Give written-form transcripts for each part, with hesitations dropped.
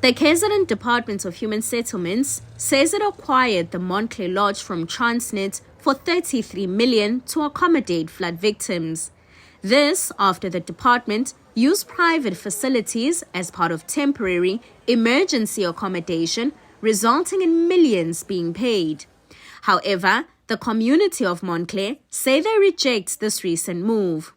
The KZN Department of Human Settlements says it acquired the Montclair Lodge from Transnet for 33 million to accommodate flood victims. This after the department used private facilities as part of temporary emergency accommodation, resulting in millions being paid. However, the community of Montclair say they reject this recent move.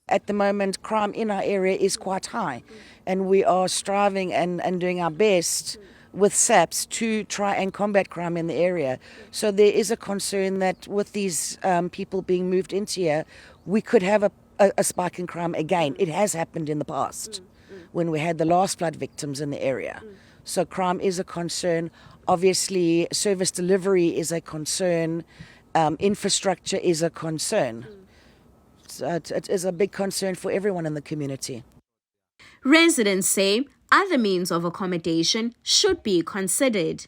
At the moment, crime in our area is quite high, and we are striving and doing our best with SAPs to try and combat crime in the area. So there is a concern that with these people being moved into here, we could have a spike in crime again. It has happened in the past when we had the last flood victims in the area. So crime is a concern. Obviously, service delivery is a concern. Infrastructure is a concern. So it is a big concern for everyone in the community. Residents say other means of accommodation should be considered.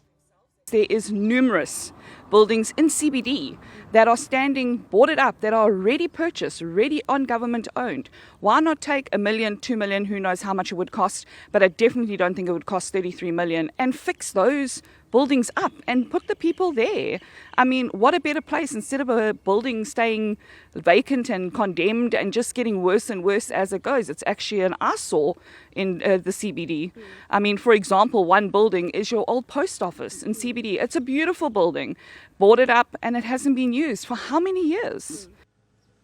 There is numerous buildings in CBD that are standing boarded up, that are already purchased, already on government owned. Why not take $1 million, $2 million, who knows how much it would cost, but I definitely don't think it would cost 33 million, and fix those buildings up and put the people there. I mean, what a better place instead of a building staying vacant and condemned and just getting worse and worse as it goes. It's actually an eyesore in the CBD. I mean, for example, one building is your old post office in CBD. It's a beautiful building, boarded up, and it hasn't been used for how many years?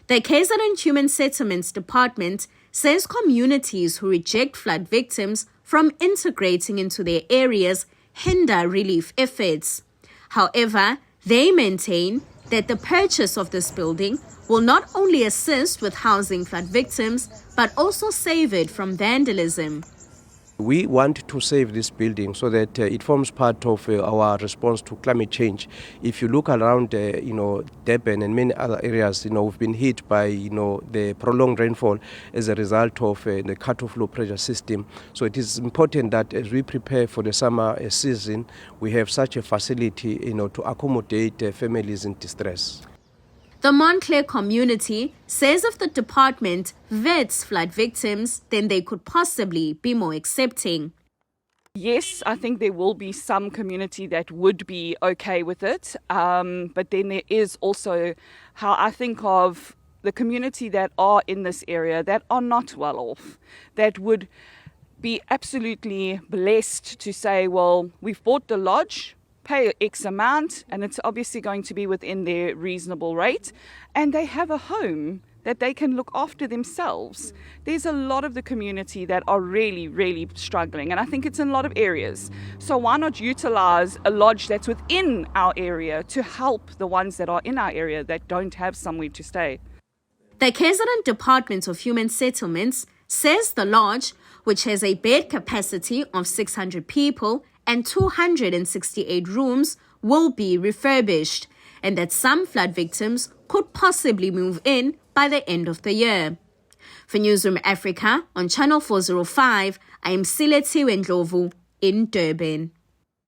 The KZN Human Settlements Department says communities who reject flood victims from integrating into their areas hinder relief efforts. However, they maintain that the purchase of this building will not only assist with housing flood victims, but also save it from vandalism. We want to save this building so that it forms part of our response to climate change. If you look around, Durban and many other areas, we've been hit by, the prolonged rainfall as a result of the cut-off low pressure system. So it is important that as we prepare for the summer season, we have such a facility, to accommodate families in distress. The Montclair community says if the department vets flood victims, then they could possibly be more accepting. Yes, I think there will be some community that would be okay with it. But then there is also how I think of the community that are in this area that are not well off, that would be absolutely blessed to say, well, we've bought the lodge, pay X amount, and it's obviously going to be within their reasonable rate, and they have a home that they can look after themselves. There's a lot of the community that are really, really struggling, and I think it's in a lot of areas. So why not utilize a lodge that's within our area to help the ones that are in our area that don't have somewhere to stay? The KZN Department of Human Settlements says the lodge, which has a bed capacity of 600 people and 268 rooms, will be refurbished, and that some flood victims could possibly move in by the end of the year. For Newzroom Afrika on Channel 405, I am Silethiwe Ndlovu in Durban.